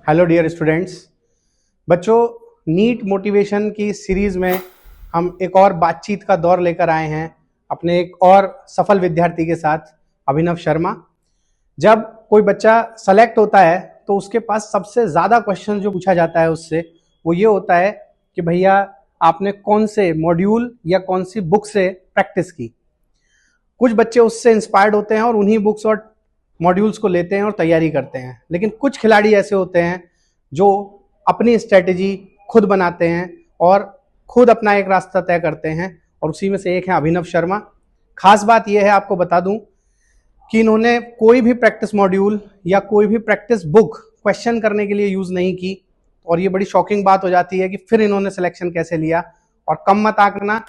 Hello dear students. बच्चों, NEET motivation की series में हम एक और बातचीत का दौर लेकर आए हैं अपने एक और सफल विद्यार्थी के साथ, अभिनव शर्मा। जब कोई बच्चा सेलेक्ट होता है तो उसके पास सबसे ज़्यादा क्वेश्चन जो पूछा जाता है उससे वो ये होता है कि भैया आपने कौन से मॉड्यूल या कौन सी बुक से प्रैक्टिस की। कुछ बच्चे उससे इंस्पायर्ड होते हैं और उन्हीं बुक्स और मॉड्यूल्स को लेते हैं और तैयारी करते हैं, लेकिन कुछ खिलाड़ी ऐसे होते हैं जो अपनी स्ट्रेटेजी खुद बनाते हैं और खुद अपना एक रास्ता तय करते हैं, और उसी में से एक है अभिनव शर्मा। खास बात यह है, आपको बता दूं कि इन्होंने कोई भी प्रैक्टिस मॉड्यूल या कोई भी प्रैक्टिस बुक क्वेश्चन करने के लिए यूज नहीं की, और ये बड़ी शॉकिंग बात हो जाती है कि फिर इन्होंने सिलेक्शन कैसे लिया। और कम मत आंकना,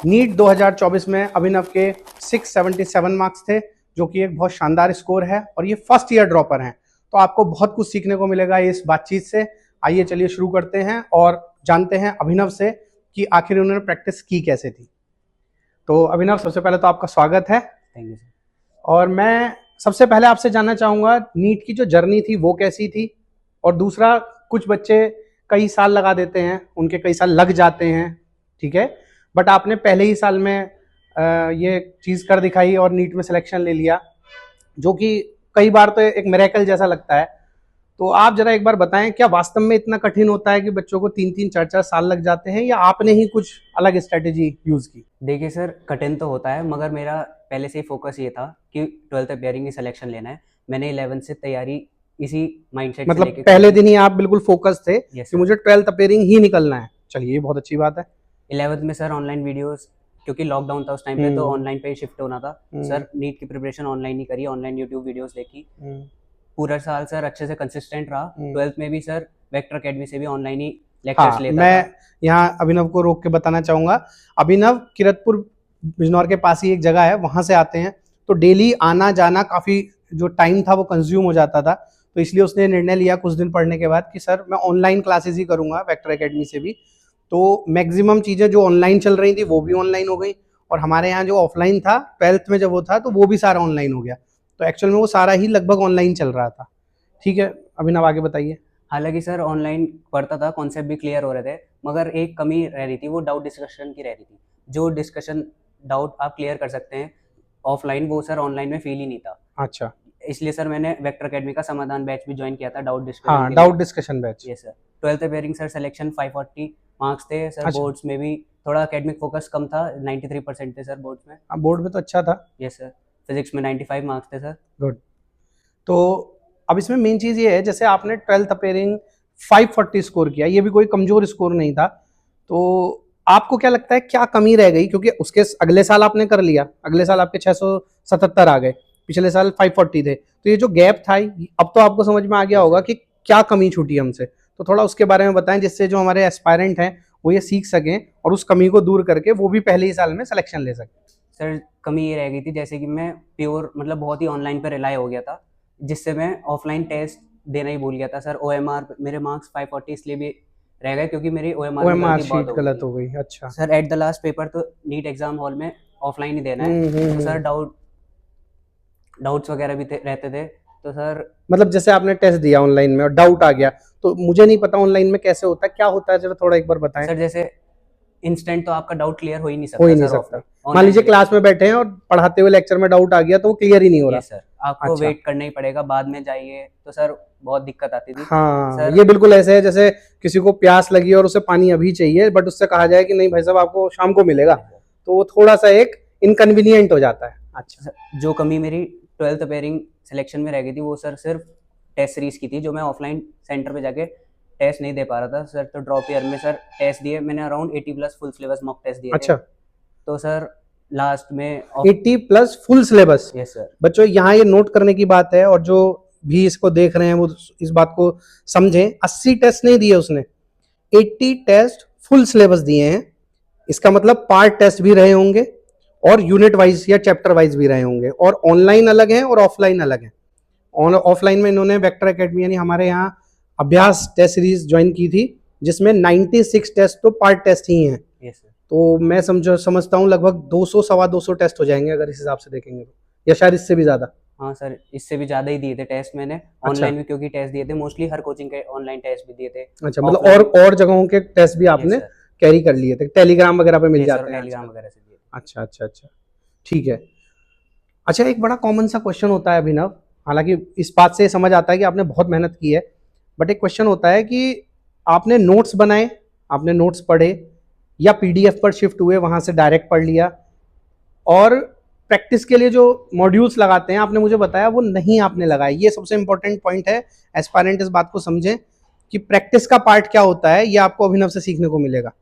नीट 2024 में अभिनव के 677 मार्क्स थे, जो कि एक बहुत शानदार स्कोर है, और ये फर्स्ट ईयर ड्रॉपर हैं। तो आपको बहुत कुछ सीखने को मिलेगा इस बातचीत से। आइए चलिए शुरू करते हैं और जानते हैं अभिनव से कि आखिर उन्होंने प्रैक्टिस की कैसे थी। तो अभिनव, सबसे पहले तो आपका स्वागत है। Thank you sir. और मैं सबसे पहले आपसे जानना चाहूँगा, नीट की जो जर्नी थी वो कैसी थी, और दूसरा, कुछ बच्चे कई साल लगा देते हैं, उनके कई साल लग जाते हैं, ठीक है, बट आपने पहले ही साल में ये चीज़ कर दिखाई और नीट में सिलेक्शन ले लिया, जो कि कई बार तो एक मिरेकल जैसा लगता है। तो आप जरा एक बार बताएं, क्या वास्तव में इतना कठिन होता है कि बच्चों को 3-3, 4-4 साल लग जाते हैं, या आपने ही कुछ अलग स्ट्रेटेजी यूज की? देखिए सर, कठिन तो होता है, मगर मेरा पहले से ही फोकस ये था कि 12th अपियरिंग की सिलेक्शन लेना है। मैंने 11th से तैयारी इसी माइंडसेट से मतलब लेके पहले दिन ही आप बिल्कुल फोकस थे यस कि मुझे 12th अपेयरिंग ही निकलना है। चलिए, ये बहुत अच्छी बात है। 11th में सर ऑनलाइन वीडियोस, क्योंकि लॉकडाउन था उस टाइम पे, तो ऑनलाइन पे ही शिफ्ट होना था। सर नीट की प्रिपरेशन ऑनलाइन ही करी, ऑनलाइन यूट्यूब वीडियोस देखी। पूरा साल सर अच्छे से कंसिस्टेंट रहा। 12th में भी सर वेक्टर अकेडमी से भी ऑनलाइन ही लेक्चर्स लेता मैं था। यहाँ अभिनव को रोक के बताना चाहूंगा। अभिनव किरतपुर बिजनौर के पास ही एक जगह है, वहां से आते हैं, तो डेली आना जाना काफी जो टाइम था वो कंज्यूम हो जाता था। तो इसलिए उसने निर्णय लिया कुछ दिन पढ़ने के बाद कि सर मैं ऑनलाइन क्लासेस ही करूंगा वेक्टर एकेडमी से भी। तो मैक्सिमम चीजें जो ऑनलाइन चल रही थी वो भी ऑनलाइन हो गई, और हमारे यहाँ जो ऑफलाइन था 12th में जब वो था तो वो भी सारा ऑनलाइन हो गया। तो एक्चुअल में वो सारा ही लगभग ऑनलाइन चल रहा था। ठीक है अभिनव, आगे बताइए। हालांकि सर ऑनलाइन पढ़ता था, कॉन्सेप्ट भी क्लियर हो रहे थे, मगर एक कमी रह रही थी, वो डाउट डिस्कशन की रह रही थी। जो डिस्कशन डाउट आप क्लियर कर सकते हैं ऑफलाइन, वो सर ऑनलाइन में फील ही नहीं था। अच्छा, इसलिए सर मैंने वेक्टर अकेडमी का समाधान बैच भी ज्वाइन किया था, डाउट डिस्कशन हाँ, के लिए। Doubt discussion batch. ये sir 12th appearing sir selection 540 marks थे सर। अच्छा। बोर्ड्स में भी थोड़ा एकेडमिक फोकस कम था, 93% थे सर बोर्ड्स में। बोर्ड में तो अच्छा था। ये सर फिजिक्स में 95 मार्क्स थे सर। गुड। तो अब इसमें मेन चीज ये है, जैसे आपने 12th अपेयरिंग 540 स्कोर किया, ये भी कोई कमजोर स्कोर नहीं था, तो आपको क्या लगता है क्या कमी रह गई? क्योंकि उसके अगले साल आपने कर लिया, अगले साल आपके 677 आ गए, पिछले साल 540 थे, तो ये जो गैप था अब तो आपको समझ में आ गया होगा कि क्या कमी छूटी हमसे। तो थोड़ा उसके बारे में बताएं, जिससे जो हमारे एस्पायरेंट हैं वो ये सीख सकें और उस कमी को दूर करके वो भी पहले ही साल में सिलेक्शन ले सकें। सर कमी ये रह गई थी, जैसे कि मैं प्योर मतलब बहुत ही ऑनलाइन पर रिलाई हो गया था, जिससे मैं ऑफलाइन टेस्ट देना ही भूल गया था सर। OMR मेरे मार्क्स 540 इसलिए भी रह गए क्योंकि मेरी OMR में OMR गलती बहुत शीट हो गलत गई हो गई। अच्छा। Sir. At the last paper तो नीट एग्जाम हॉल में ऑफलाइन ही देना है, तो सर डाउट्स वगैरह भी रहते थे, तो सर मतलब जैसे आपने टेस्ट दिया ऑनलाइन में और डाउट आ गया, तो मुझे नहीं पता ऑनलाइन में कैसे होता है, क्या होता है, जरा थोड़ा एक बार बताएं। सर जैसे इंस्टेंट तो आपका डाउट क्लियर हो ही नहीं हो ही सकता नहीं सर सकता। ऑफलाइन। मान लीजिए क्लास में बैठे हैं और पढ़ाते हुए लेक्चर में डाउट आ गया तो वो क्लियर ही नहीं हो रहा। ये सर आपको अच्छा। वेट करना ही पड़ेगा, बाद में जाइए, तो सर बहुत दिक्कत आती थी हाँ, सर। ये बिल्कुल ऐसे है जैसे किसी को प्यास लगी और उसे पानी अभी चाहिए, बट उससे कहा जाए कि नहीं भाई साहब आपको शाम को मिलेगा, तो वो थोड़ा सा एक इनकन्वीनियंट हो जाता है। अच्छा। जो कमी मेरी 12th अपेयरिंग सिलेक्शन में रह गई थी, वो सर सिर्फ टेस्ट सीरीज की थी, जो मैं ऑफलाइन सेंटर पे जाके टेस्ट नहीं दे पा रहा था सर। तो ड्रॉप ईयर में सर टेस्ट दिए मैंने, around 80+ full syllabus mock test दिए थे। अच्छा, तो सर लास्ट में 80+ फुल सिलेबस। Yes sir. बच्चों, यहाँ ये नोट करने की बात है, और जो भी इसको देख रहे हैं वो इस बात को समझें, 80 टेस्ट नहीं दिए उसने, 80 टेस्ट फुल सिलेबस दिए हैं। इसका मतलब पार्ट टेस्ट भी रहे होंगे और यूनिट वाइज या चैप्टर वाइज भी रहे होंगे, और ऑनलाइन अलग है और ऑफलाइन अलग है। ऑफलाइन में इन्होंने वेक्टर एकेडमी यानी हमारे यहाँ अभ्यास टेस्ट सीरीज ज्वाइन की थी, जिसमें 96 टेस्ट तो पार्ट टेस्ट ही हैं। Yes sir. तो मैं समझता हूँ लगभग 200 सवा 200 टेस्ट हो जाएंगे अगर इस हिसाब से देखेंगे तो, या शायद इससे भी ज्यादा। हाँ सर, इससे भी ज़्यादा ही दिए थे टेस्ट मैंने ऑनलाइन भी, क्योंकि टेस्ट दिए थे मोस्टली, हर कोचिंग के ऑनलाइन टेस्ट भी दिए थे। अच्छा, मतलब और जगहों के टेस्ट भी आपने कैरी कर लिए थे, टेलीग्राम वगैरह पे मिल जाते हैं टेलीग्राम वगैरह से दिए। अच्छा अच्छा अच्छा, ठीक है। अच्छा, एक बड़ा कॉमन सा क्वेश्चन होता है अभिनव, हालांकि इस बात से समझ आता है कि आपने बहुत मेहनत की है, बट एक क्वेश्चन होता है कि आपने नोट्स बनाए, आपने नोट्स पढ़े, या पीडीएफ पर शिफ्ट हुए, वहां से डायरेक्ट पढ़ लिया, और प्रैक्टिस के लिए जो मॉड्यूल्स लगाते हैं आपने मुझे बताया वो नहीं आपने लगाए। ये सबसे इंपॉर्टेंट पॉइंट है, एस्पायरेंट इस बात को समझें कि प्रैक्टिस का पार्ट क्या होता है, ये आपको अभिनव से सीखने को मिलेगा।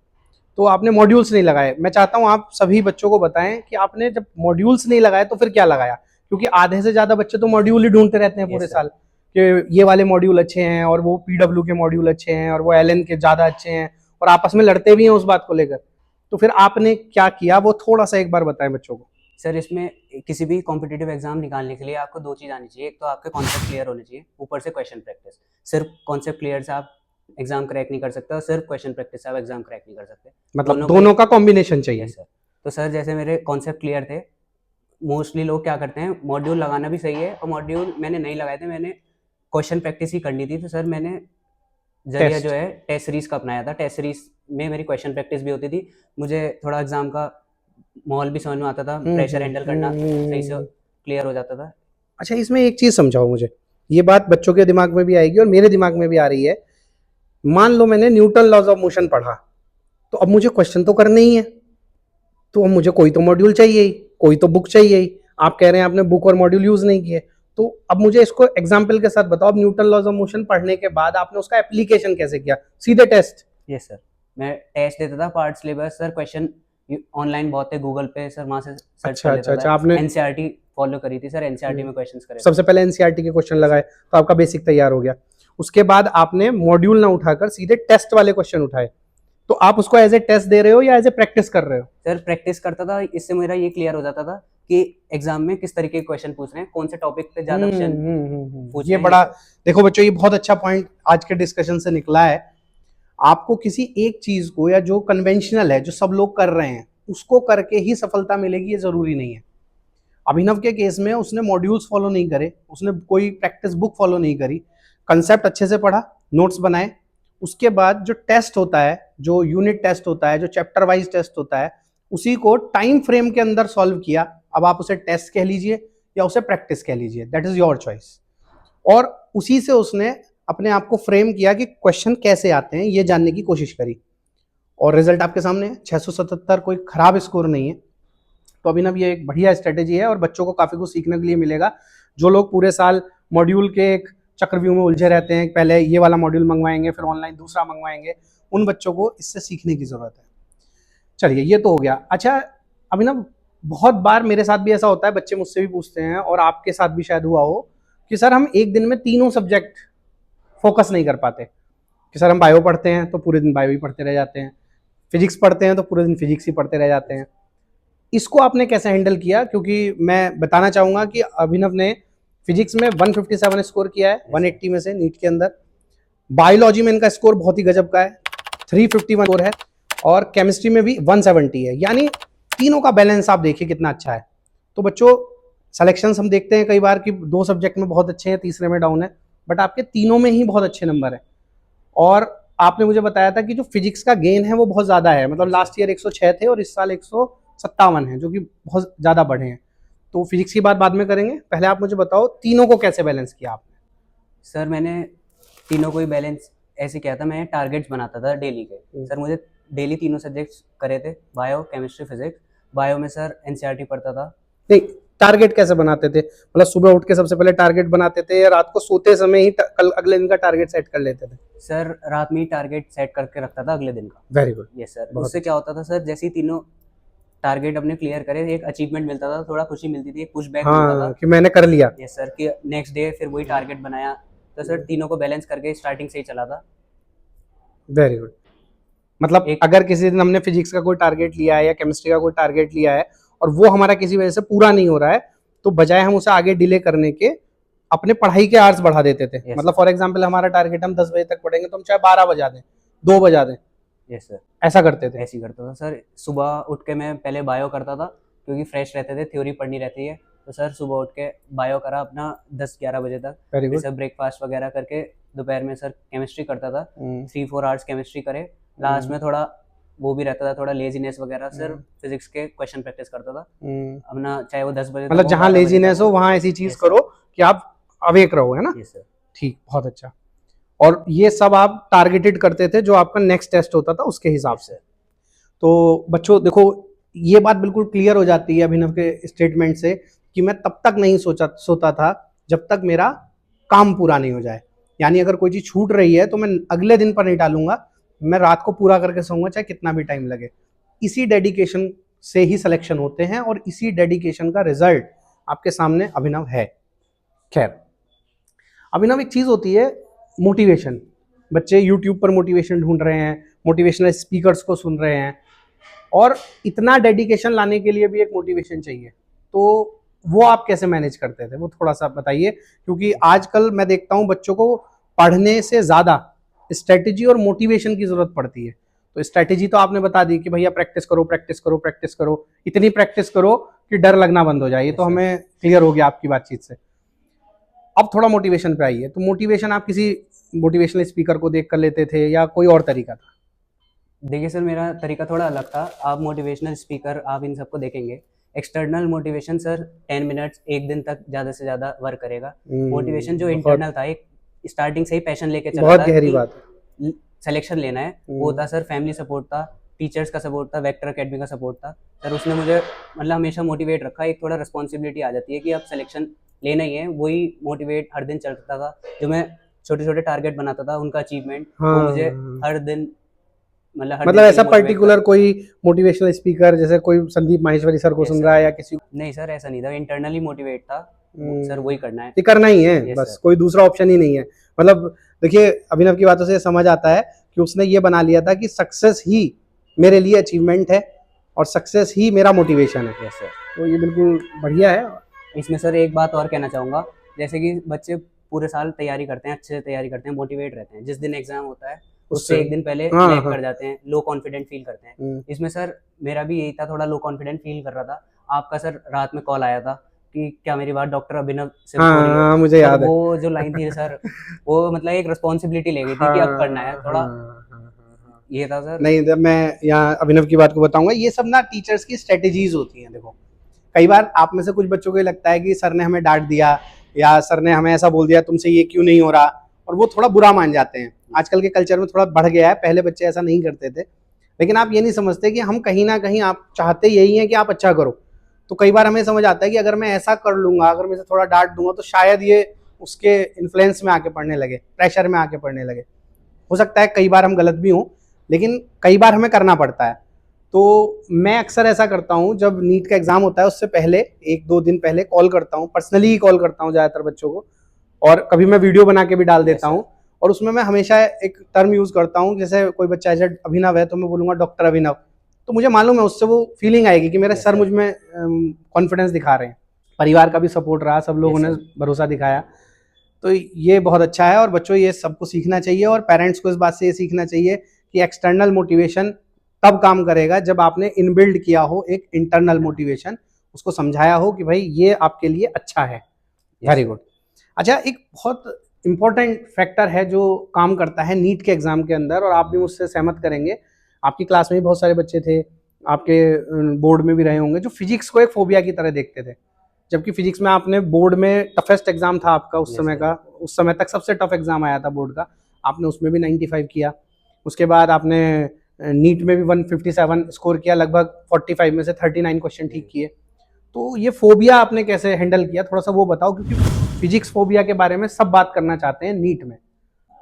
तो आपने मॉड्यूल्स नहीं लगाए। मैं चाहता हूं आप सभी बच्चों को बताएं कि आपने जब मॉड्यूल्स नहीं लगाए तो फिर क्या लगाया, क्योंकि आधे से ज्यादा बच्चे तो मॉड्यूल ही ढूंढते रहते हैं पूरे साल कि ये वाले मॉड्यूल अच्छे हैं और वो पीडब्ल्यू के मॉड्यूल अच्छे हैं और वो एलएन के ज्यादा अच्छे हैं, और आपस में लड़ते भी हैं उस बात को लेकर। तो फिर आपने क्या किया वो थोड़ा सा एक बार बताएं बच्चों को। सर, इसमें किसी भी कॉम्पिटिटिव एग्जाम निकालने के लिए आपको 2 चीज़ आनी चाहिए। एक तो आपके कॉन्सेप्ट क्लियर होने चाहिए, ऊपर से क्वेश्चन प्रैक्टिस। सिर्फ कॉन्सेप्ट क्लियर से आप एग्जाम क्रैक नहीं कर सकते, और सिर्फ क्वेश्चन प्रैक्टिस से आप एग्जाम क्रैक नहीं कर सकते। मतलब दोनों का कॉम्बिनेशन चाहिए। सर, तो सर जैसे मेरे कॉन्सेप्ट क्लियर थे, मोस्टली लोग क्या करते हैं, मॉड्यूल लगाना भी सही है, और मॉड्यूल मैंने नहीं लगाए थे, मैंने क्वेश्चन प्रैक्टिस ही करनी थी। तो सर मैंने जरिया जो है टेस्ट सीरीज का अपनाया था। टेस्ट सीरीज में मेरी क्वेश्चन प्रैक्टिस भी होती थी, मुझे थोड़ा एग्जाम का माहौल भी समझ में आता था, प्रेशर हैंडल करना सही से क्लियर हो जाता था। अच्छा, इसमें एक चीज समझाओ मुझे, ये बात बच्चों के दिमाग में भी आएगी और मेरे दिमाग में भी आ रही है। मान लो मैंने न्यूटन लॉज ऑफ मोशन पढ़ा, तो अब मुझे क्वेश्चन तो करने ही है, तो अब मुझे कोई तो मॉड्यूल चाहिए ही, कोई तो बुक चाहिए ही। आप कह रहे हैं आपने बुक और मॉड्यूल यूज नहीं किए, तो अब मुझे इसको एग्जाम्पल के साथ बताओ। अब न्यूटन लॉज ऑफ मोशन पढ़ने के बाद आपने उसका एप्लीकेशन कैसे किया, सीधे टेस्ट? यस सर, मैं टेस्ट देता था, part syllabus sir, question online बहुत थे गूगल पे सर, वहां से सर्च कर लेता था। आपने एनसीईआरटी फॉलो करी थी सर, एनसीईआरटी में क्वेश्चंस करे। सबसे पहले एनसीईआरटी के क्वेश्चन लगाए तो आपका बेसिक तैयार हो गया। उसके बाद आपने मॉड्यूल ना उठाकर सीधे टेस्ट वाले क्वेश्चन उठाए, तो आप उसको एज ए टेस्ट दे रहे हो या एज ए प्रैक्टिस कर रहे हो? सर प्रैक्टिस करता था, इससे मेरा ये क्लियर हो जाता था कि एग्जाम में किस तरीके के क्वेश्चन पूछ रहे हैं, कौन से टॉपिक पे ज्यादा क्वेश्चन पूछ रहे हैं। ये बड़ा, देखो बच्चों, ये बहुत अच्छा पॉइंट आज के डिस्कशन से निकला है। आपको किसी एक चीज को, या जो कन्वेंशनल है, जो सब लोग कर रहे हैं, उसको करके ही सफलता मिलेगी ये जरूरी नहीं है। अभिनव के केस में उसने मॉड्यूल्स फॉलो नहीं करे, उसने कोई प्रैक्टिस बुक फॉलो नहीं करी, कंसेप्ट अच्छे से पढ़ा, नोट्स बनाए, उसके बाद जो टेस्ट होता है, जो यूनिट टेस्ट होता है, जो चैप्टर वाइज टेस्ट होता है, उसी को टाइम फ्रेम के अंदर सॉल्व किया। अब आप उसे टेस्ट कह लीजिए या उसे प्रैक्टिस कह लीजिए, दैट इज योर चॉइस। और उसी से उसने अपने आप को फ्रेम किया कि क्वेश्चन कैसे आते हैं ये जानने की कोशिश करी, और रिजल्ट आपके सामने है, 677, कोई खराब स्कोर नहीं है। तो अभिनव ये एक बढ़िया स्ट्रेटेजी है और बच्चों को काफी कुछ सीखने के लिए मिलेगा। जो लोग पूरे साल मॉड्यूल के एक चक्रव्यूह में उलझे रहते हैं, पहले ये वाला मॉड्यूल मंगवाएंगे फिर ऑनलाइन दूसरा मंगवाएंगे, उन बच्चों को इससे सीखने की जरूरत है। चलिए, ये तो हो गया। अच्छा अभिनव, बहुत बार मेरे साथ भी ऐसा होता है, बच्चे मुझसे भी पूछते हैं और आपके साथ भी शायद हुआ हो कि सर हम एक दिन में तीनों सब्जेक्ट फोकस नहीं कर पाते, कि सर हम बायो पढ़ते हैं तो पूरे दिन बायो ही पढ़ते रह जाते हैं, फिजिक्स पढ़ते हैं तो पूरे दिन फिजिक्स ही पढ़ते रह जाते हैं। इसको आपने कैसे हैंडल किया? क्योंकि मैं बताना चाहूंगा कि अभिनव ने फिजिक्स में 157 स्कोर किया है 180 में से नीट के अंदर। बायोलॉजी में इनका स्कोर बहुत ही गजब का है, 351 स्कोर है, और केमिस्ट्री में भी 170 है। यानी तीनों का बैलेंस आप देखिए कितना अच्छा है। तो बच्चों, सिलेक्शंस हम देखते हैं कई बार कि 2 सब्जेक्ट में बहुत अच्छे हैं, तीसरे में डाउन है, बट आपके तीनों में ही बहुत अच्छे नंबर है। और आपने मुझे बताया था कि जो फिजिक्स का गेन है वो बहुत ज्यादा है, मतलब लास्ट ईयर 106 थे और इस साल 157 है, जो कि बहुत ज्यादा बढ़े हैं। तो फिजिक्स की बात बाद में करेंगे, पहले आप मुझे बताओ तीनों को कैसे बैलेंस किया आपने? सर मैंने तीनों को ही बैलेंस ऐसे किया था, मैं टारगेट्स बनाता था डेली के। सर मुझे डेली तीनों सब्जेक्ट्स करे थे, बायो, केमिस्ट्री, फिजिक्स। बायो में सर एनसीईआरटी पढ़ता था। नहीं, टारगेट कैसे बनाते थे? मतलब सुबह उठ के सबसे पहले टारगेट बनाते थे या रात को सोते समय ही कल अगले दिन का टारगेट सेट कर लेते थे? सर रात में ही टारगेट सेट करके रखता था अगले दिन का। Very good. यस सर, उससे क्या होता था सर, जैसे ही तीनों टारगेट अपने क्लियर करे, एक अचीवमेंट मिलता था, थोड़ा खुशी मिलती थी, एक पुश बैक मिलता था कि मैंने कर लिया। यस सर, कि नेक्स्ट डे फिर वही टारगेट बनाया। तो सर तीनों को बैलेंस करके स्टार्टिंग से ही चला था। Very good. मतलब अगर किसी दिन हमने फिजिक्स का कोई टारगेट लिया है या केमिस्ट्री का कोई टारगेट लिया है और वो हमारा किसी वजह से पूरा नहीं हो रहा है, तो बजाय हम उसे आगे डिले करने के अपने पढ़ाई के आवर्स बढ़ा देते थे। मतलब फॉर एग्जांपल हमारा टारगेट हम 10 बजे तक पढ़ेंगे, तो हम चाहे 12 बजा दें, 2 बजा दें। यस सर, ऐसा करते थे? ऐसे ही करता था सर। सुबह उठ के मैं पहले बायो करता था, क्योंकि फ्रेश रहते थे, थ्योरी पढ़नी रहती है। तो सर सुबह उठ के बायो करा अपना 10-11 बजे तक, वेरी फिर गुड। सर ब्रेकफास्ट वगैरह करके दोपहर में सर केमिस्ट्री करता था, 3-4 आवर्स केमिस्ट्री करे, लास्ट में थोड़ा वो भी रहता था, थोड़ा लेजीनेस वगैरह, सर फिजिक्स के क्वेश्चन प्रैक्टिस करता था अपना, चाहे वो 10 बजे तक मतलब हो, जहाँ 12 बजे लेजीनेस तक हो वहाँ ऐसी चीज Yes, sir. करो कि आप अवेक रहो, है ना? Yes sir. ठीक, बहुत अच्छा। और ये सब आप टारगेटेड करते थे जो आपका नेक्स्ट टेस्ट होता था उसके हिसाब से। तो बच्चों देखो, ये बात बिल्कुल क्लियर हो जाती है अभिनव के स्टेटमेंट से कि मैं तब तक नहीं सोता था जब तक मेरा काम पूरा नहीं हो जाए। यानी अगर कोई चीज़ छूट रही है तो मैं अगले दिन पर नहीं टालूंगा, मैं रात को पूरा करके सोऊंगा चाहे कितना भी टाइम लगे। इसी डेडिकेशन से ही सिलेक्शन होते हैं और इसी डेडिकेशन का रिजल्ट आपके सामने अभिनव है। खैर, अभिनव एक चीज़ होती है मोटिवेशन। बच्चे यूट्यूब पर मोटिवेशन ढूंढ रहे हैं, मोटिवेशनल स्पीकर्स को सुन रहे हैं, और इतना डेडिकेशन लाने के लिए भी एक मोटिवेशन चाहिए। तो वो आप कैसे मैनेज करते थे, वो थोड़ा सा बताइए, क्योंकि आजकल मैं देखता हूँ बच्चों को पढ़ने से ज़्यादा स्ट्रेटेजी और मोटिवेशन की ज़रूरत पड़ती है। तो स्ट्रेटेजी तो आपने बता दी कि भैया प्रैक्टिस करो प्रैक्टिस करो प्रैक्टिस करो, इतनी प्रैक्टिस करो कि डर लगना बंद हो जाए, ये तो हमें क्लियर हो गया आपकी बातचीत से। अब थोड़ा मोटिवेशन पे आइए। तो मोटिवेशन आप किसी मोटिवेशनल स्पीकर को देख कर लेते थे या कोई और तरीका था? देखिए सर, मेरा तरीका थोड़ा अलग था। आप मोटिवेशनल स्पीकर, आप इन सबको देखेंगे, एक्सटर्नल मोटिवेशन सर 10 मिनट्स एक दिन तक ज़्यादा से ज़्यादा वर्क करेगा। मोटिवेशन जो इंटरनल था, एक स्टार्टिंग से ही पैशन लेके चला बहुत था गहरी कि बात है। सिलेक्शन लेना है, वो था सर फैमिली सपोर्ट था, टीचर्स का सपोर्ट था, वेक्टर एकेडमी का सपोर्ट था। सर उसने मुझे मतलब हमेशा मोटिवेट रखा। एक थोड़ा रिस्पॉन्सिबिलिटी आ जाती है कि अब सिलेक्शन लेना ही है, वही मोटिवेट हर दिन चलता था। जो मैं छोटे छोटे टारगेट बनाता था उनका अचीवमेंट, वो मुझे हर दिन मतलब ऐसा पर्टिकुलर कोई मोटिवेशनल स्पीकर जैसे कोई संदीप माहेश्वरी सर को सुन रहा है या किसी? नहीं सर, ऐसा नहीं था, इंटरनली मोटिवेट था सर, वही करना है, ये करना ही है बस, कोई दूसरा ऑप्शन ही नहीं है। मतलब देखिए, अभिनव की बातों से समझ आता है कि उसने ये बना लिया था कि सक्सेस ही मेरे लिए अचीवमेंट है और सक्सेस ही मेरा मोटिवेशन है। Yes sir. तो ये बिल्कुल बढ़िया है। इसमें सर एक बात और कहना चाहूँगा, जैसे कि बच्चे पूरे साल तैयारी करते हैं, अच्छे से तैयारी करते हैं, मोटिवेट रहते हैं, जिस दिन एग्जाम होता है उससे एक दिन पहले लैग कर जाते हैं, लो कॉन्फिडेंट फील करते हैं। इसमें सर मेरा भी यही था, थोड़ा लो कॉन्फिडेंट फील कर रहा था। आपका सर रात में कॉल आया था कि क्या मेरी बात डॉक्टर अभिनव से हो रही है? मुझे याद है। वो जो लाइन थी सर, वो मतलब एक रिस्पॉन्सिबिलिटी ले गई थी कि अब करना है थोड़ा, ये था सर। नहीं, जब मैं यहाँ अभिनव की बात को बताऊंगा, ये सब ना टीचर्स की स्ट्रेटेजीज होती हैं। देखो, कई बार आप में से कुछ बच्चों को ये लगता है कि सर ने हमें डांट दिया या सर ने हमें ऐसा बोल दिया तुमसे ये क्यों नहीं हो रहा, और वो थोड़ा बुरा मान जाते हैं। आजकल के कल्चर में थोड़ा बढ़ गया है, पहले बच्चे ऐसा नहीं करते थे। लेकिन आप ये नहीं समझते कि हम कहीं ना कहीं, आप चाहते यही है कि आप अच्छा करो। तो कई बार हमें समझ आता है कि अगर मैं ऐसा कर लूंगा, अगर मैं इसे थोड़ा डांट दूंगा तो शायद ये उसके इन्फ्लुएंस में आके पढ़ने लगे, प्रेशर में आके पढ़ने लगे। हो सकता है कई बार हम गलत भी हों, लेकिन कई बार हमें करना पड़ता है। तो मैं अक्सर ऐसा करता हूँ, जब नीट का एग्जाम होता है उससे पहले 1-2 दिन पहले कॉल करता हूँ, पर्सनली ही कॉल करता हूँ ज़्यादातर बच्चों को, और कभी मैं वीडियो बना के भी डाल देता हूँ। और उसमें मैं हमेशा एक टर्म यूज़ करता हूँ, जैसे कोई बच्चा ऐसे अभिनव है तो मैं बोलूँगा डॉक्टर अभिनव, तो मुझे मालूम है उससे वो फीलिंग आएगी कि मेरे सर मुझ में कॉन्फिडेंस दिखा रहे हैं। परिवार का भी सपोर्ट रहा, सब लोगों ने भरोसा दिखाया, तो ये बहुत अच्छा है। और बच्चों, ये सबको सीखना चाहिए, और पेरेंट्स को इस बात से ये सीखना चाहिए कि एक्सटर्नल मोटिवेशन तब काम करेगा जब आपने इनबिल्ड किया हो एक इंटरनल मोटिवेशन, उसको समझाया हो कि भाई ये आपके लिए अच्छा है। Very good. अच्छा, एक बहुत इंपॉर्टेंट फैक्टर है जो काम करता है नीट के एग्जाम के अंदर, और आप भी मुझसे सहमत करेंगे, आपकी क्लास में भी बहुत सारे बच्चे थे, आपके बोर्ड में भी रहे होंगे, जो फिजिक्स को एक फोबिया की तरह देखते थे। जबकि फिजिक्स में आपने बोर्ड में टफेस्ट एग्जाम था आपका उस समय का, उस समय तक सबसे टफ एग्जाम आया था बोर्ड का, आपने उसमें भी 95 किया। उसके बाद आपने नीट में भी 157 स्कोर किया, लगभग 45 में से 39 क्वेश्चन ठीक किए। तो ये फोबिया आपने कैसे हैंडल किया, थोड़ा सा वो बताओ, क्योंकि फिजिक्स फोबिया के बारे में सब बात करना चाहते हैं नीट में।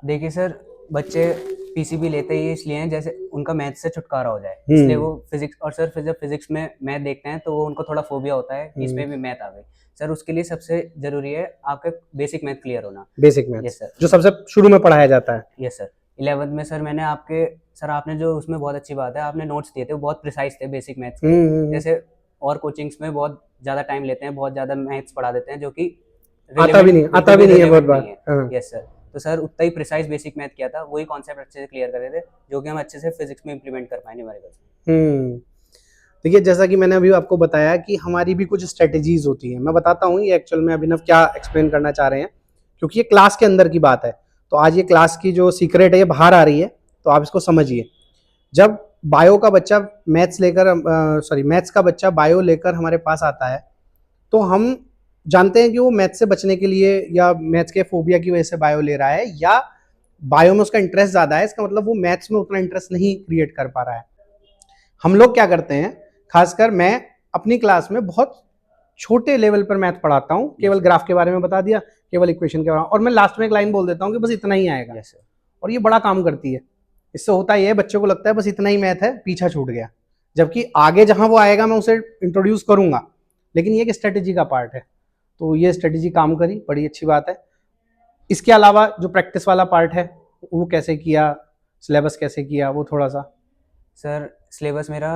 देखिए सर, बच्चे पीसीबी लेते ही इसलिए हैं जैसे उनका मैथ से छुटकारा हो जाए, इसलिए वो फिजिक्स, और सर जब फिजिक्स में मैथ देखते हैं तो वो उनको थोड़ा फोबिया होता है कि इसमें भी मैथ आ गई। सर उसके लिए सबसे जरूरी है आपका बेसिक मैथ क्लियर होना। बेसिक मैथ, यस सर, जो सबसे शुरू में पढ़ाया जाता है। Yes sir. 11th में सर मैंने आपके, सर आपने जो उसमें बहुत अच्छी बात है, आपने नोट्स दिए थे वो बहुत प्रिसाइज थे बेसिक मैथ्स के। जैसे और कोचिंग्स में बहुत ज़्यादा टाइम लेते हैं, बहुत ज़्यादा मैथ्स पढ़ा देते हैं जो कि आता भी नहीं है बहुत बार। Yes sir. तो सर उतना ही प्रिसाइज बेसिक मैथ किया था, वही कॉन्सेप्ट अच्छे से क्लियर कर रहे थे जो कि हम अच्छे से फिजिक्स में इंप्लीमेंट कर पाए न्यूमेरिकल्स में। देखिए जैसा कि मैंने अभी आपको बताया कि हमारी भी कुछ स्ट्रेटेजीज होती हैं। मैं बताता हूँ ये एक्चुअल में अभिनव क्या एक्सप्लेन करना चाह रहे हैं, क्योंकि ये क्लास के अंदर की बात है। तो आज ये क्लास की जो सीक्रेट है ये बाहर आ रही है, तो आप इसको समझिए। जब बायो का बच्चा मैथ्स का बच्चा बायो लेकर हमारे पास आता है, तो हम जानते हैं कि वो मैथ्स से बचने के लिए या मैथ्स के फोबिया की वजह से बायो ले रहा है, या बायो में उसका इंटरेस्ट ज़्यादा है। इसका मतलब वो मैथ्स में उतना इंटरेस्ट नहीं क्रिएट कर पा रहा है। हम लोग क्या करते हैं, खासकर मैं अपनी क्लास में बहुत छोटे लेवल पर मैथ पढ़ाता हूँ, केवल ग्राफ के बारे में बता दिया, केवल इक्वेशन के बारे में, और मैं लास्ट में एक लाइन बोल देता हूँ कि बस इतना ही आएगा। और ये बड़ा काम करती है। इससे होता ये है, बच्चों को लगता है बस इतना ही मैथ है, पीछा छूट गया, जबकि आगे जहां वो आएगा मैं उसे इंट्रोड्यूस करूंगा, लेकिन ये एक स्ट्रेटेजी का पार्ट है। तो ये स्ट्रेटेजी काम करी, बड़ी अच्छी बात है। इसके अलावा जो प्रैक्टिस वाला पार्ट है वो कैसे किया, सिलेबस कैसे किया, वो थोड़ा सा। सर सिलेबस मेरा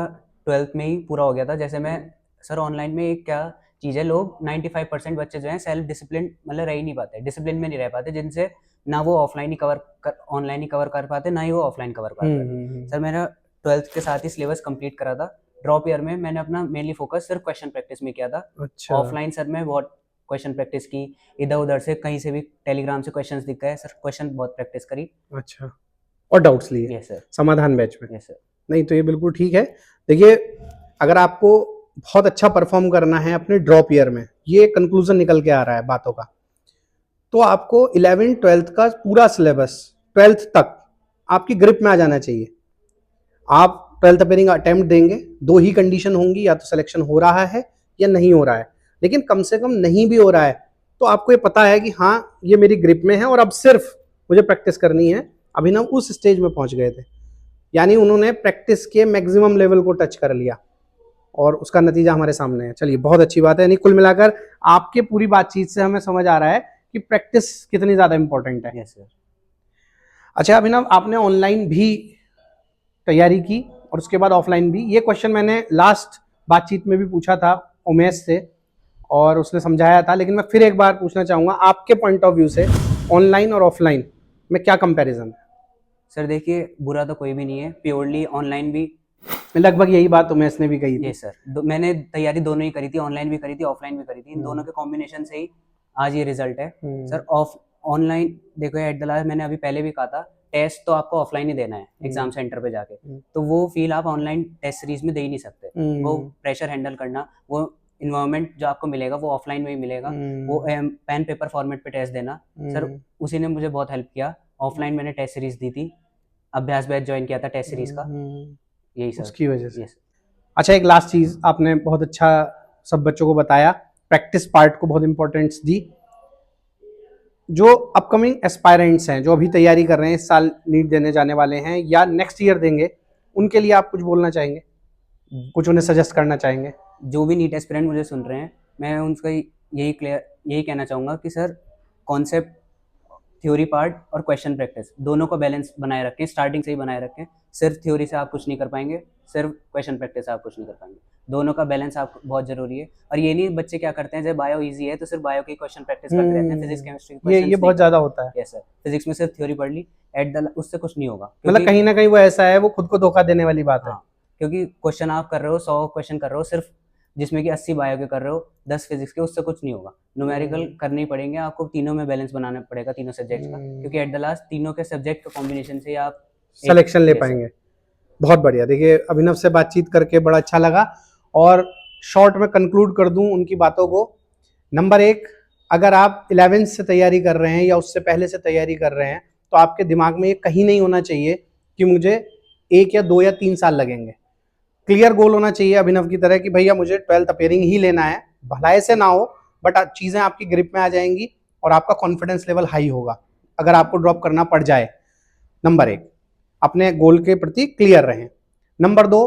12th में ही पूरा हो गया था। जैसे मैं सर ऑनलाइन में एक क्या चीज़ है, लोग 95% बच्चे जो हैं सेल्फ डिसिप्लिन मतलब रह ही नहीं पाते, डिसिप्लिन में नहीं रह पाते, जिनसे ना वो ऑनलाइन ही कवर कर पाते, ना ही वो ऑफलाइन कवर कर पाते। सर मेरा 12th के साथ ही सिलेबस कंप्लीट करा था। ड्रॉप ईयर में मैंने अपना मेनली फोकस सिर्फ क्वेश्चन प्रैक्टिस में किया था। अच्छा। ऑफलाइन सर मैं बहुत क्वेश्चन प्रैक्टिस की, इधर उधर से कहीं से भी टेलीग्राम से क्वेश्चंस दिख गए सर, क्वेश्चन बहुत प्रैक्टिस करी। अच्छा, और डाउट्स लिए? Yes sir. समाधान बैच में? Yes sir. नहीं तो ये बिल्कुल ठीक है। देखिए अगर आपको बहुत अच्छा परफॉर्म करना है अपने ड्रॉप ईयर में, ये कंक्लूजन निकल के आ रहा है बातों का, तो आपको 11th 12th का पूरा सिलेबस 12th तक आपकी ग्रिप में आ जाना चाहिए। आप 12th अपेयरिंग अटेम्प्ट देंगे, दो ही कंडीशन होंगी, या तो सिलेक्शन हो रहा है या नहीं हो रहा है। लेकिन कम से कम नहीं भी हो रहा है तो आपको ये पता है कि हाँ ये मेरी ग्रिप में है और अब सिर्फ मुझे प्रैक्टिस करनी है। अभिनव उस स्टेज में पहुंच गए थे, यानी उन्होंने प्रैक्टिस के मैक्सिमम लेवल को टच कर लिया और उसका नतीजा हमारे सामने है। चलिए बहुत अच्छी बात है। यानी कुल मिलाकर आपके पूरी बातचीत से हमें समझ आ रहा है कि प्रैक्टिस कितनी ज्यादा इंपॉर्टेंट है। Yes sir. अच्छा अभिनव, आपने ऑनलाइन भी तैयारी की और उसके बाद ऑफलाइन भी। ये क्वेश्चन मैंने लास्ट बातचीत में भी पूछा था उमेश से और उसने समझाया था, लेकिन मैं फिर एक बार पूछना चाहूंगा आपके पॉइंट ऑफ व्यू से ऑनलाइन और ऑफलाइन में क्या कंपैरिजन है? सर देखिए बुरा तो कोई भी नहीं है, प्योरली ऑनलाइन भी लगभग यही बात उमेश ने भी कही थी। Yes sir. मैंने तैयारी दोनों ही करी थी, ऑनलाइन भी करी थी, ऑफलाइन भी करी थी। इन दोनों के कॉम्बिनेशन से ही आज ये रिजल्ट है सर। ऑनलाइन देखो एट द लास्ट मैंने अभी पहले भी कहा था, टेस्ट तो आपको ऑफलाइन ही देना है एग्जाम सेंटर पे जाके, तो वो फील आप ऑनलाइन टेस्ट सीरीज में दे ही नहीं सकते। वो प्रेशर हैंडल करना, वो इन्वायरमेंट जो आपको मिलेगा वो ऑफलाइन में ही मिलेगा। वो पेन पेपर फॉर्मेट पे टेस्ट देना सर, उसी ने मुझे बहुत हेल्प किया। ऑफलाइन मैंने टेस्ट सीरीज दी थी, अभ्यास बैच ज्वाइन किया था टेस्ट सीरीज का, यही सर उसकी वजह से। यस। अच्छा एक लास्ट चीज आपने बहुत अच्छा सब बच्चों को बताया, प्रैक्टिस पार्ट को बहुत इंपॉर्टेंस दी। जो अपकमिंग एस्पायरेंट्स हैं, जो अभी तैयारी कर रहे हैं, इस साल नीट देने जाने वाले हैं या नेक्स्ट ईयर देंगे, उनके लिए आप कुछ बोलना चाहेंगे, कुछ उन्हें सजेस्ट करना चाहेंगे? जो भी नीट एस्पिरेंट मुझे सुन रहे हैं, मैं उनका यही कहना चाहूँगा कि सर कॉन्सेप्ट, थ्योरी पार्ट और क्वेश्चन प्रैक्टिस दोनों को बैलेंस बनाए रखें, स्टार्टिंग से ही बनाए रखें। सिर्फ थ्योरी से आप कुछ नहीं कर पाएंगे, सिर्फ क्वेश्चन प्रैक्टिस से आप कुछ नहीं कर पाएंगे। दोनों का बैलेंस आप बहुत जरूरी है। और ये नहीं बच्चे क्या करते हैं, जब बायो इजी है तो सिर्फ बायो की क्वेश्चन प्रैक्टिस करते रहते हैं, फिजिक्स केमिस्ट्री ये बहुत ज्यादा होता है। Yes sir. फिजिक्स में सिर्फ थ्योरी पढ़ ली, उससे कुछ नहीं होगा। मतलब कहीं ना कहीं वो ऐसा है, वो खुद को धोखा देने वाली बात है। क्योंकि क्वेश्चन आप कर रहे हो 100 क्वेश्चन कर रहे हो सिर्फ, जिसमें कि 80 बायो के कर रहे हो, 10 फिजिक्स के, उससे कुछ नहीं होगा। न्यूमेरिकल करने ही पड़ेंगे आपको, तीनों में बैलेंस बनाना पड़ेगा तीनों सब्जेक्ट का, क्योंकि एट द लास्ट तीनों के सब्जेक्ट का कॉम्बिनेशन से आप सिलेक्शन ले पाएंगे। बहुत बढ़िया। देखिए अभिनव से बातचीत करके बड़ा अच्छा लगा, और शॉर्ट में कंक्लूड कर दूं उनकी बातों को। नंबर 1, अगर आप 11th से तैयारी कर रहे हैं या उससे पहले से तैयारी कर रहे हैं, तो आपके दिमाग में ये कहीं नहीं होना चाहिए कि मुझे 1 या 2 या 3 साल लगेंगे। क्लियर गोल होना चाहिए अभिनव की तरह कि भैया मुझे 12th अपेयरिंग ही लेना है, भलाई से ना हो, बट चीज़ें आपकी ग्रिप में आ जाएंगी और आपका कॉन्फिडेंस लेवल हाई होगा अगर आपको ड्रॉप करना पड़ जाए। नंबर 1, अपने गोल के प्रति क्लियर रहें। नंबर 2,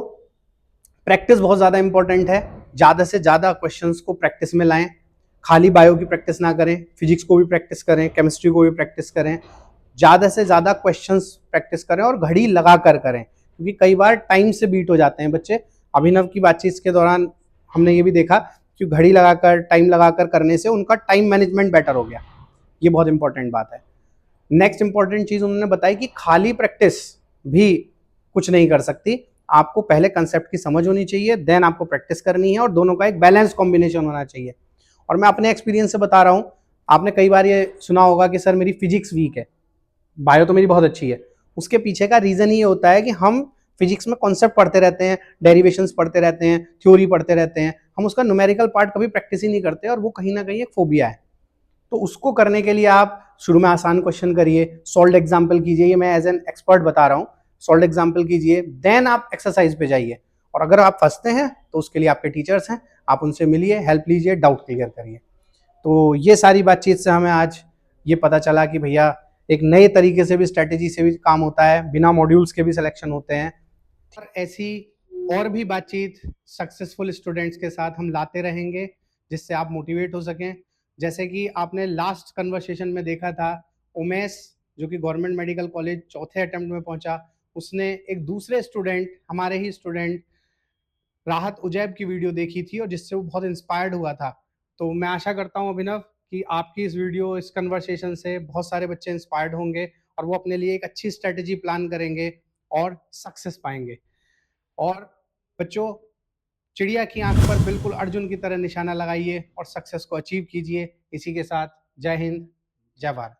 प्रैक्टिस बहुत ज़्यादा इंपॉर्टेंट है। ज़्यादा से ज़्यादा क्वेश्चंस को प्रैक्टिस में लाएं। खाली बायो की प्रैक्टिस ना करें, फिजिक्स को भी प्रैक्टिस करें, केमिस्ट्री को भी प्रैक्टिस करें। ज़्यादा से ज़्यादा क्वेश्चंस प्रैक्टिस करें और घड़ी लगा कर करें, क्योंकि कई बार टाइम से बीट हो जाते हैं बच्चे। अभिनव की बातचीत के दौरान हमने ये भी देखा कि घड़ी लगाकर, टाइम लगाकर करने से उनका टाइम मैनेजमेंट बेटर हो गया। ये बहुत इंपॉर्टेंट बात है। नेक्स्ट इंपॉर्टेंट चीज़ उन्होंने बताई कि खाली प्रैक्टिस भी कुछ नहीं कर सकती, आपको पहले कंसेप्ट की समझ होनी चाहिए, देन आपको प्रैक्टिस करनी है और दोनों का एक बैलेंस कॉम्बिनेशन होना चाहिए। और मैं अपने एक्सपीरियंस से बता रहा हूँ, आपने कई बार ये सुना होगा कि सर मेरी फिजिक्स वीक है, बायो तो मेरी बहुत अच्छी है। उसके पीछे का रीज़न ये होता है कि हम फिजिक्स में कॉन्सेप्ट पढ़ते रहते हैं, डेरिवेशंस पढ़ते रहते हैं, थ्योरी पढ़ते रहते हैं, हम उसका न्यूमेरिकल पार्ट कभी प्रैक्टिस ही नहीं करते और वो कहीं ना कहीं एक फोबिया है। तो उसको करने के लिए आप शुरू में आसान क्वेश्चन करिए, सॉल्व एग्जाम्पल कीजिए, ये मैं एज एन एक्सपर्ट बता रहा हूँ, सॉल्व एग्जाम्पल कीजिए, देन आप एक्सरसाइज पे जाइए। और अगर आप फंसते हैं तो उसके लिए आपके टीचर्स हैं, आप उनसे मिलिए, हेल्प लीजिए, डाउट क्लियर करिए। तो ये सारी बातचीत से हमें आज ये पता चला कि भैया एक नए तरीके से भी, स्ट्रेटेजी से भी काम होता है, बिना मॉड्यूल्स के भी सिलेक्शन होते हैं। और ऐसी और भी बातचीत सक्सेसफुल स्टूडेंट्स के साथ हम लाते रहेंगे, जिससे आप मोटिवेट हो सकें। जैसे कि आपने लास्ट कन्वर्सेशन में देखा था, उमेश जो कि गवर्नमेंट मेडिकल कॉलेज चौथे अटेम्प्ट में पहुंचा, उसने एक दूसरे स्टूडेंट, हमारे ही स्टूडेंट राहत उजैब की वीडियो देखी थी और जिससे वो बहुत इंस्पायर्ड हुआ था। तो मैं आशा करता हूँ अभिनव कि आपकी इस वीडियो, इस कन्वर्सेशन से बहुत सारे बच्चे इंस्पायर्ड होंगे और वो अपने लिए एक अच्छी स्ट्रेटेजी प्लान करेंगे और सक्सेस पाएंगे। और बच्चों, चिड़िया की आंख पर बिल्कुल अर्जुन की तरह निशाना लगाइए और सक्सेस को अचीव कीजिए। इसी के साथ जय हिंद, जय भारत।